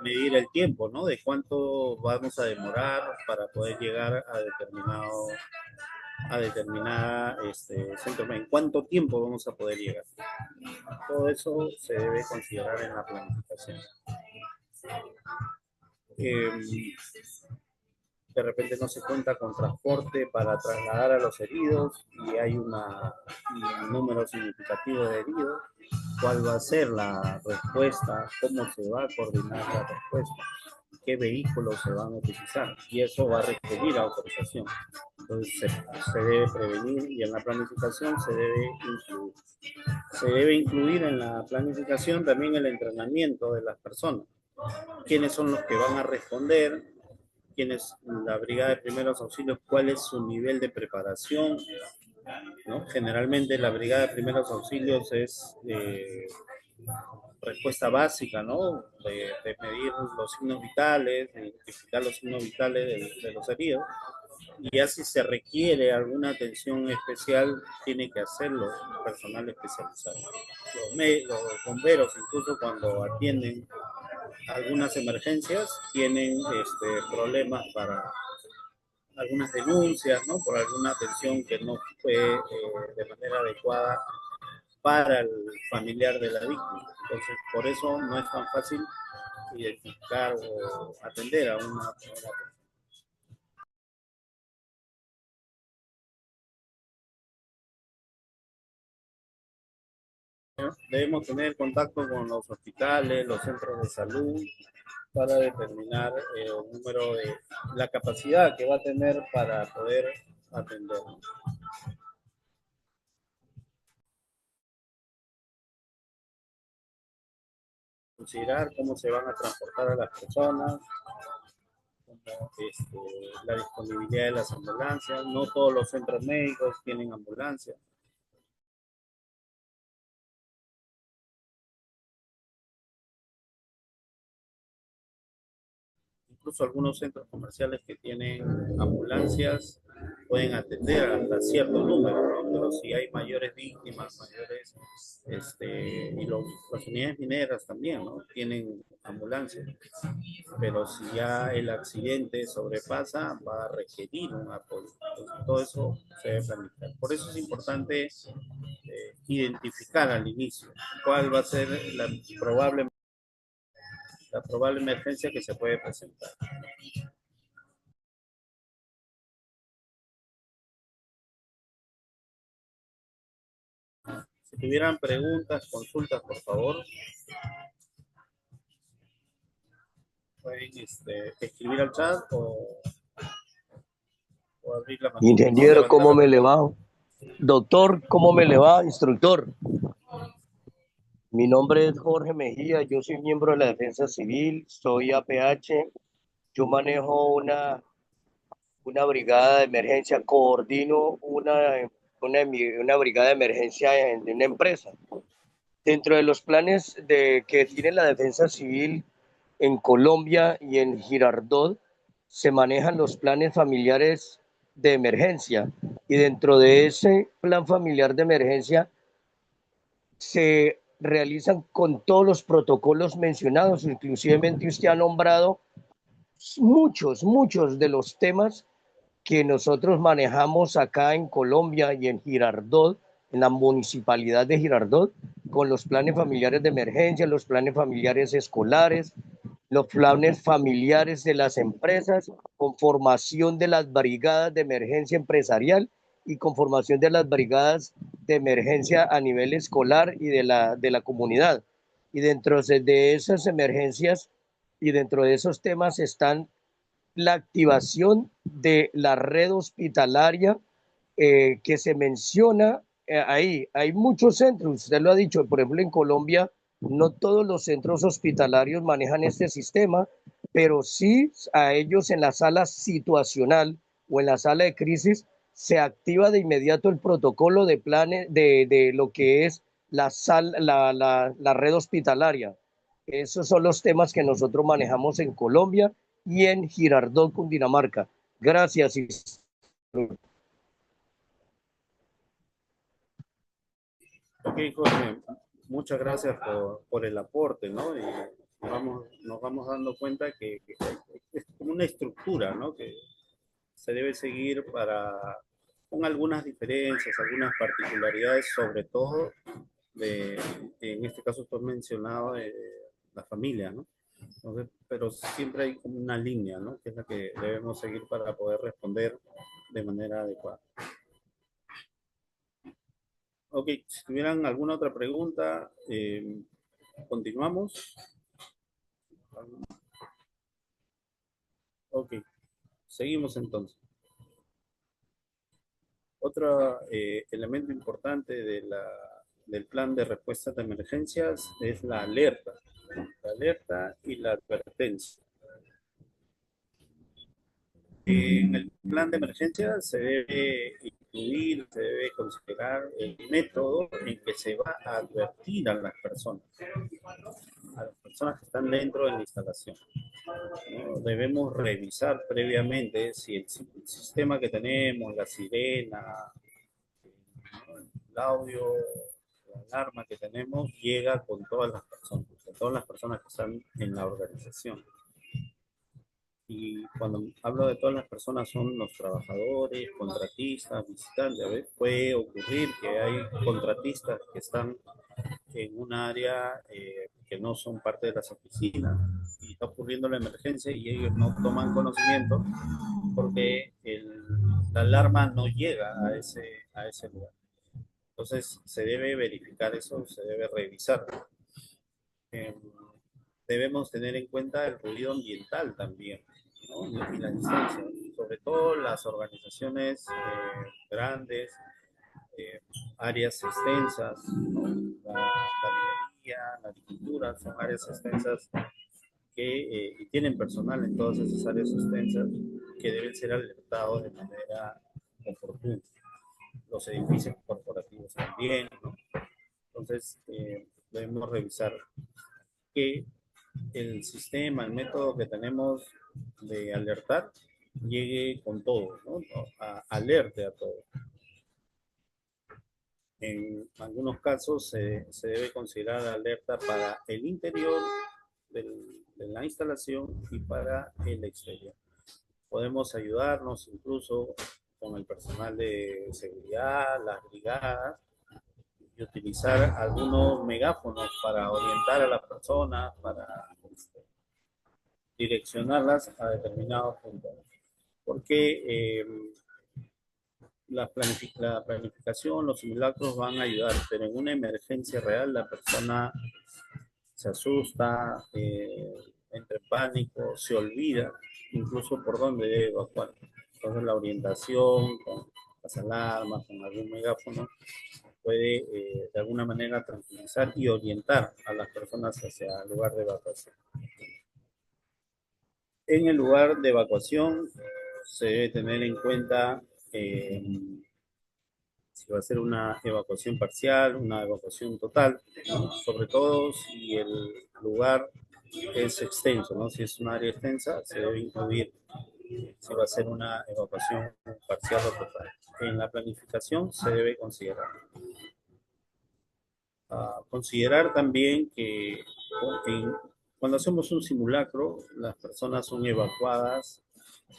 medir el tiempo, ¿no? De cuánto vamos a demorar para poder llegar a determinada centro médico. ¿Cuánto tiempo vamos a poder llegar? Todo eso se debe considerar en la planificación. Eh, de repente no se cuenta con transporte para trasladar a los heridos y hay un número significativo de heridos, ¿cuál va a ser la respuesta? ¿Cómo se va a coordinar la respuesta? ¿Qué vehículos se van a utilizar? Y eso va a requerir autorización. Entonces se debe prevenir y en la planificación se debe incluir. Se debe incluir en la planificación también el entrenamiento de las personas. ¿Quiénes son los que van a responder? ¿Quién es la brigada de primeros auxilios? ¿Cuál es su nivel de preparación? ¿No? Generalmente la brigada de primeros auxilios es respuesta básica, ¿no? De medir los signos vitales, de identificar los signos vitales de los heridos. Y ya si se requiere alguna atención especial, tiene que hacerlo personal especializado. Los bomberos, incluso cuando atienden algunas emergencias, tienen problemas para algunas denuncias, ¿no? Por alguna atención que no fue de manera adecuada para el familiar de la víctima. Entonces, por eso no es tan fácil identificar o atender a una persona. Debemos tener contacto con los hospitales, los centros de salud, para determinar el número de la capacidad que va a tener para poder atender. Considerar cómo se van a transportar a las personas, la disponibilidad de las ambulancias. No todos los centros médicos tienen ambulancias. Incluso algunos centros comerciales que tienen ambulancias pueden atender hasta cierto número, ¿no? Pero si hay mayores víctimas, las unidades mineras también, ¿no? Tienen ambulancias, pero si ya el accidente sobrepasa, va a requerir un apoyo. Entonces, todo eso se debe planificar. Por eso es importante identificar al inicio cuál va a ser la probable emergencia que se puede presentar. Si tuvieran preguntas, consultas, por favor, pueden escribir al chat o abrir la mano. Ingeniero, ¿cómo me le va? Doctor, ¿cómo me le va? Instructor. Mi nombre es Jorge Mejía, yo soy miembro de la Defensa Civil, soy APH, yo manejo una brigada de emergencia, coordino una brigada de emergencia en una empresa. Dentro de los planes que tiene la Defensa Civil en Colombia y en Girardot, se manejan los planes familiares de emergencia y dentro de ese plan familiar de emergencia se realizan con todos los protocolos mencionados, inclusivemente usted ha nombrado muchos de los temas que nosotros manejamos acá en Colombia y en Girardot, en la municipalidad de Girardot, con los planes familiares de emergencia, los planes familiares escolares, los planes familiares de las empresas, con formación de las brigadas de emergencia empresarial y con formación de las brigadas de emergencia a nivel escolar y de la comunidad. Y dentro de esas emergencias y dentro de esos temas están la activación de la red hospitalaria que se menciona ahí. Hay muchos centros, usted lo ha dicho, por ejemplo en Colombia no todos los centros hospitalarios manejan este sistema, pero sí a ellos en la sala situacional o en la sala de crisis se activa de inmediato el protocolo de planes de lo que es la red hospitalaria. Esos son los temas que nosotros manejamos en Colombia y en Girardot, Cundinamarca. Gracias. Ok, Jorge, muchas gracias por el aporte, ¿no? Y nos vamos dando cuenta que es como una estructura, ¿no? Que se debe seguir con algunas diferencias, algunas particularidades, sobre todo en este caso tú has mencionado la familia, ¿no? Entonces, pero siempre hay como una línea, ¿no? Que es la que debemos seguir para poder responder de manera adecuada. Ok, si tuvieran alguna otra pregunta, continuamos. Ok, seguimos entonces. Otro elemento importante del plan de respuesta de emergencias es la alerta y la advertencia. En el plan de emergencia se debe incluir, se debe considerar el método en que se va a advertir a las personas que están dentro de la instalación, ¿no? Debemos revisar previamente si el sistema que tenemos, la sirena, el audio, la alarma que tenemos, llega con todas las personas que están en la organización. Y cuando hablo de todas las personas son los trabajadores, contratistas, visitantes. A veces puede ocurrir que hay contratistas que están en un área que no son parte de las oficinas y está ocurriendo la emergencia y ellos no toman conocimiento porque la alarma no llega a ese lugar. Entonces se debe verificar eso, se debe revisar. Eh, Debemos tener en cuenta el ruido ambiental también, ¿no? Y la distancia, sobre todo las organizaciones grandes, eh, áreas extensas, ¿no? La minería, la agricultura, son áreas extensas y tienen personal en todas esas áreas extensas que deben ser alertados de manera oportuna. Los edificios corporativos también, ¿no? Entonces, debemos revisar que el sistema, el método que tenemos de alertar llegue con todo, ¿no? Alerte a todo. En algunos casos se debe considerar alerta para el interior de la instalación y para el exterior. Podemos ayudarnos incluso con el personal de seguridad, las brigadas, y utilizar algunos megáfonos para orientar a las personas, para direccionarlas a determinados puntos. Porque la planificación, los simulacros van a ayudar, pero en una emergencia real la persona se asusta, entra en pánico, se olvida incluso por dónde debe evacuar. Entonces la orientación con las alarmas, con algún megáfono, puede de alguna manera tranquilizar y orientar a las personas hacia el lugar de evacuación. En el lugar de evacuación se debe tener en cuenta si va a ser una evacuación parcial, una evacuación total, ¿no? Sobre todo si el lugar es extenso, ¿no? Si es un área extensa, se debe incluir si va a ser una evacuación parcial o total. En la planificación se debe considerar. Considerar también que cuando hacemos un simulacro, las personas son evacuadas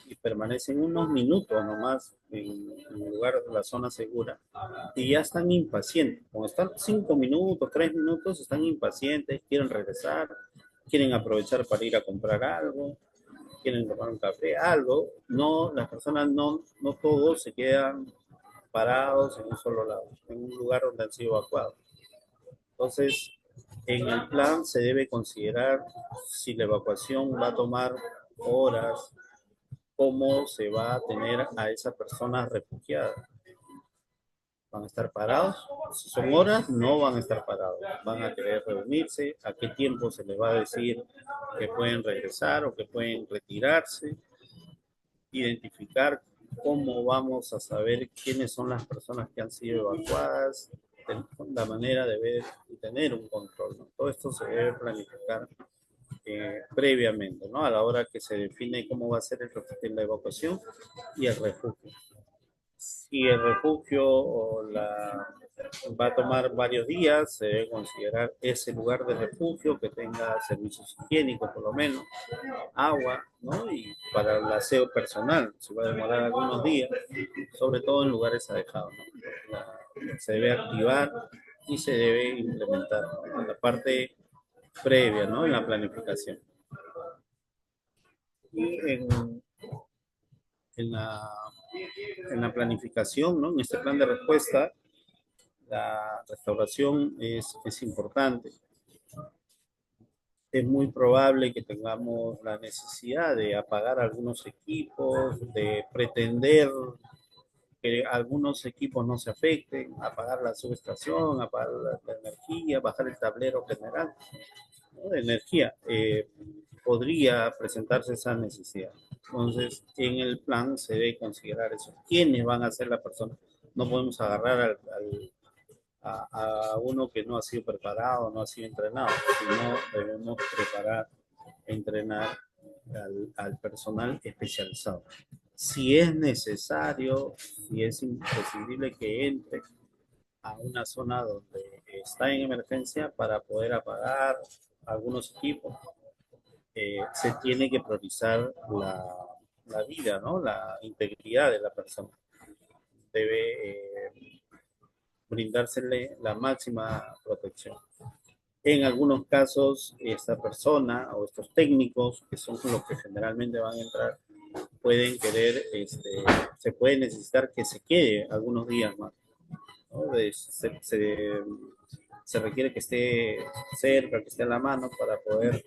y permanecen unos minutos nomás en el lugar de la zona segura y ya están impacientes. Cuando están 5 minutos, 3 minutos, están impacientes, quieren regresar, quieren aprovechar para ir a comprar algo, quieren tomar un café, algo. No, las personas no todos se quedan parados en un solo lado, en un lugar donde han sido evacuados. Entonces, en el plan se debe considerar si la evacuación va a tomar horas, cómo se va a tener a esa persona refugiada. ¿Van a estar parados? Si son horas, no van a estar parados. Van a querer reunirse. ¿A qué tiempo se les va a decir que pueden regresar o que pueden retirarse? Identificar cómo vamos a saber quiénes son las personas que han sido evacuadas, la manera de ver y tener un control, ¿no? Todo esto se debe planificar previamente, ¿no? A la hora que se define cómo va a ser la evacuación y el refugio. Si el refugio va a tomar varios días, se debe considerar ese lugar de refugio que tenga servicios higiénicos por lo menos, agua, ¿no? Y para el aseo personal, se va a demorar algunos días, sobre todo en lugares alejados, ¿no? Se debe activar y se debe implementar, ¿no? La parte previa, ¿no? En la planificación. Y en la, en la planificación, ¿no? En este plan de respuesta, la restauración es importante. Es muy probable que tengamos la necesidad de apagar algunos equipos, de pretender que algunos equipos no se afecten, apagar la subestación, apagar la energía, bajar el tablero general, ¿no? De energía. Podría presentarse esa necesidad. Entonces, en el plan se debe considerar eso. ¿Quiénes van a ser la persona? No podemos agarrar a uno que no ha sido preparado, no ha sido entrenado, sino debemos preparar, entrenar al personal especializado. Si es necesario, si es imprescindible que entre a una zona donde está en emergencia para poder apagar algunos equipos, se tiene que priorizar la vida, ¿no? La integridad de la persona. Debe brindársele la máxima protección. En algunos casos, esta persona o estos técnicos, que son los que generalmente van a entrar, pueden querer, se puede necesitar que se quede algunos días más, ¿no? Se requiere que esté cerca, que esté a la mano para poder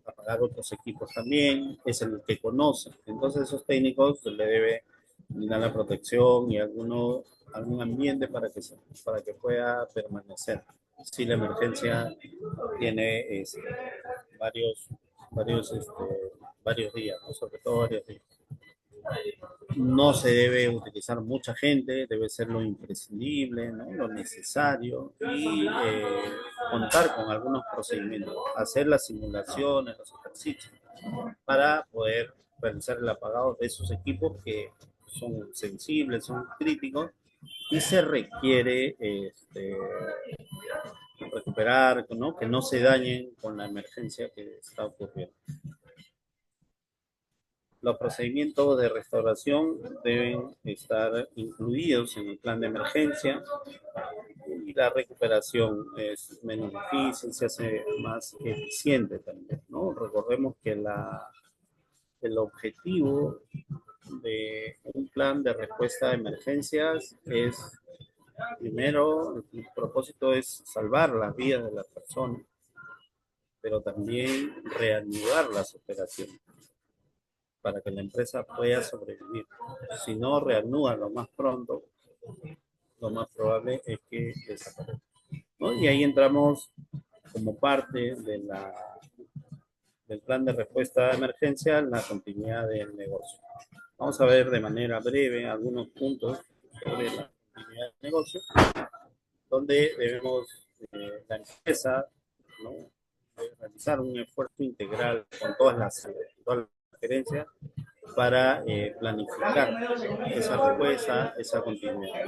apagar otros equipos también, es el que conoce. Entonces esos técnicos le debe brindar la protección y algún ambiente para que pueda permanecer. Si la emergencia tiene varios, varios, varios días, ¿no? Sobre todo varios días. No se debe utilizar mucha gente, debe ser lo imprescindible, ¿no? Lo necesario y contar con algunos procedimientos, hacer las simulaciones, los ejercicios para poder realizar el apagado de esos equipos que son sensibles, son críticos y se requiere recuperar, ¿no? Que no se dañen con la emergencia que está ocurriendo. Los procedimientos de restauración deben estar incluidos en el plan de emergencia y la recuperación es menos difícil, se hace más eficiente también, ¿no? Recordemos que el objetivo de un plan de respuesta a emergencias es, primero, el propósito es salvar las vidas de las personas, pero también reanudar las operaciones para que la empresa pueda sobrevivir. Si no reanuda lo más pronto, lo más probable es que desaparezca, ¿no? Y ahí entramos como parte del plan de respuesta a emergencia en la continuidad del negocio. Vamos a ver de manera breve algunos puntos sobre la continuidad del negocio, donde debemos, la empresa, ¿no? Debe realizar un esfuerzo integral con todas las gerencias para planificar esa respuesta, esa continuidad.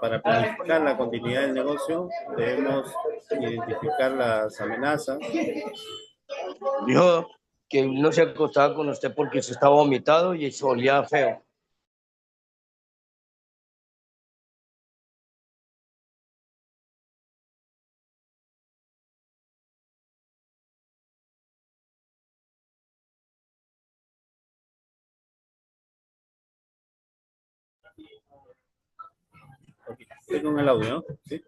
Para planificar la continuidad del negocio, debemos identificar las amenazas. Dijo que no se acostaba con usted porque se estaba vomitado y se olía feo. Estoy con el audio, ¿no? ¿Sí?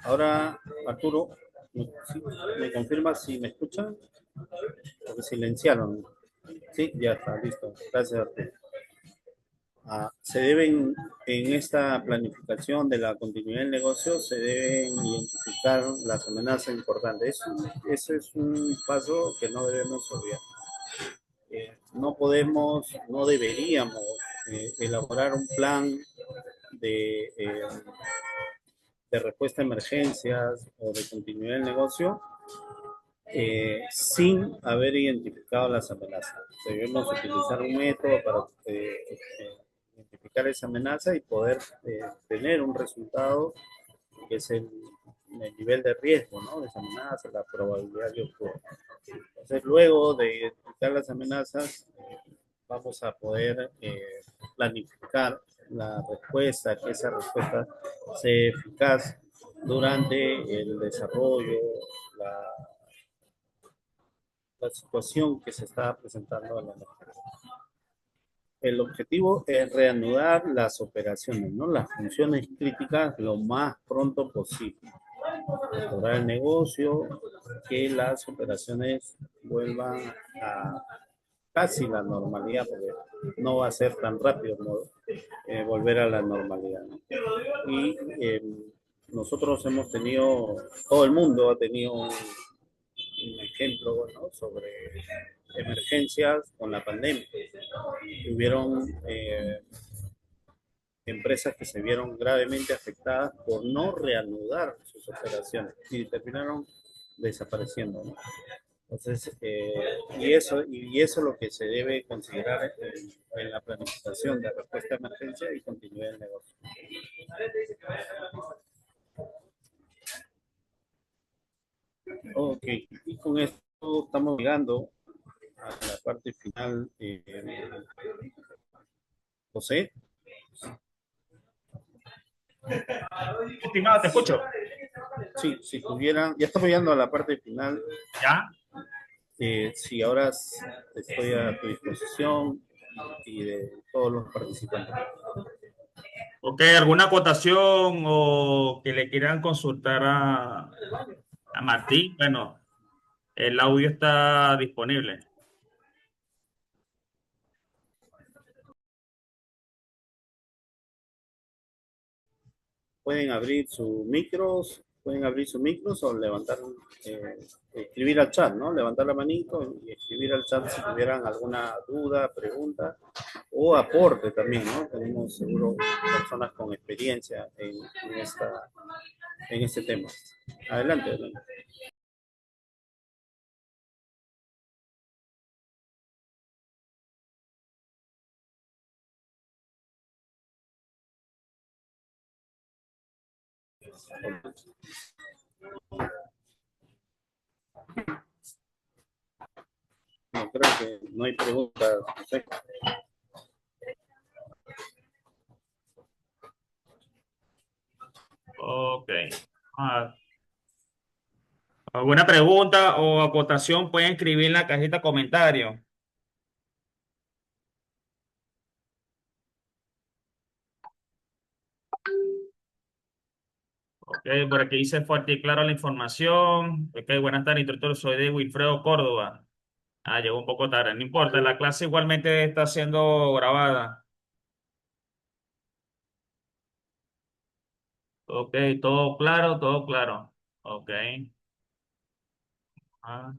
Ahora, Arturo, ¿me confirma si me escuchan? Porque silenciaron. Sí, ya está, listo. Gracias, Arturo. Se deben, en esta planificación de la continuidad del negocio, se deben identificar las amenazas importantes. Ese es un paso que no debemos olvidar. No deberíamos elaborar un plan de, de respuesta a emergencias o de continuidad del negocio sin haber identificado las amenazas. Debemos utilizar un método para identificar esa amenaza y poder tener un resultado que es el nivel de riesgo, ¿no? De esa amenaza, la probabilidad de ocurrir. Entonces, luego de identificar las amenazas, vamos a poder planificar la respuesta, que esa respuesta sea eficaz durante el desarrollo, la, la situación que se está presentando en la emergencia. El objetivo es reanudar las operaciones, ¿no? Las funciones críticas lo más pronto posible. Restaurar el negocio, que las operaciones vuelvan a casi la normalidad, porque no va a ser tan rápido como volver a la normalidad, ¿no? Y nosotros hemos tenido, todo el mundo ha tenido un ejemplo, ¿no? Sobre emergencias con la pandemia. Hubieron empresas que se vieron gravemente afectadas por no reanudar sus operaciones y terminaron desapareciendo, ¿no? Entonces, y eso es lo que se debe considerar en la planificación de respuesta a emergencia y continuidad del negocio. Ok, y con esto estamos llegando a la parte final. José, Estimado, te escucho. sí, si tuvieran, ya estamos llegando a la parte final. ¿Ya? Sí, ahora estoy a tu disposición y de todos los participantes. Ok, ¿alguna acotación o que le quieran consultar a Martín? Bueno, el audio está disponible. Pueden abrir sus micros o levantar, escribir al chat, ¿no? Levantar la manito y escribir al chat si tuvieran alguna duda, pregunta o aporte también, ¿no? Tenemos seguro personas con experiencia en este tema. Adelante, adelante. No, creo que no hay preguntas. José. Ok. Ah, ¿alguna pregunta o acotación pueden escribir en la cajita de comentarios? Ok, por aquí dice fuerte y claro la información. Ok, buenas tardes, instructor. Soy de Wilfredo Córdoba. Ah, llegó un poco tarde. No importa, la clase igualmente está siendo grabada. Ok, todo claro, todo claro. Ok. Ah.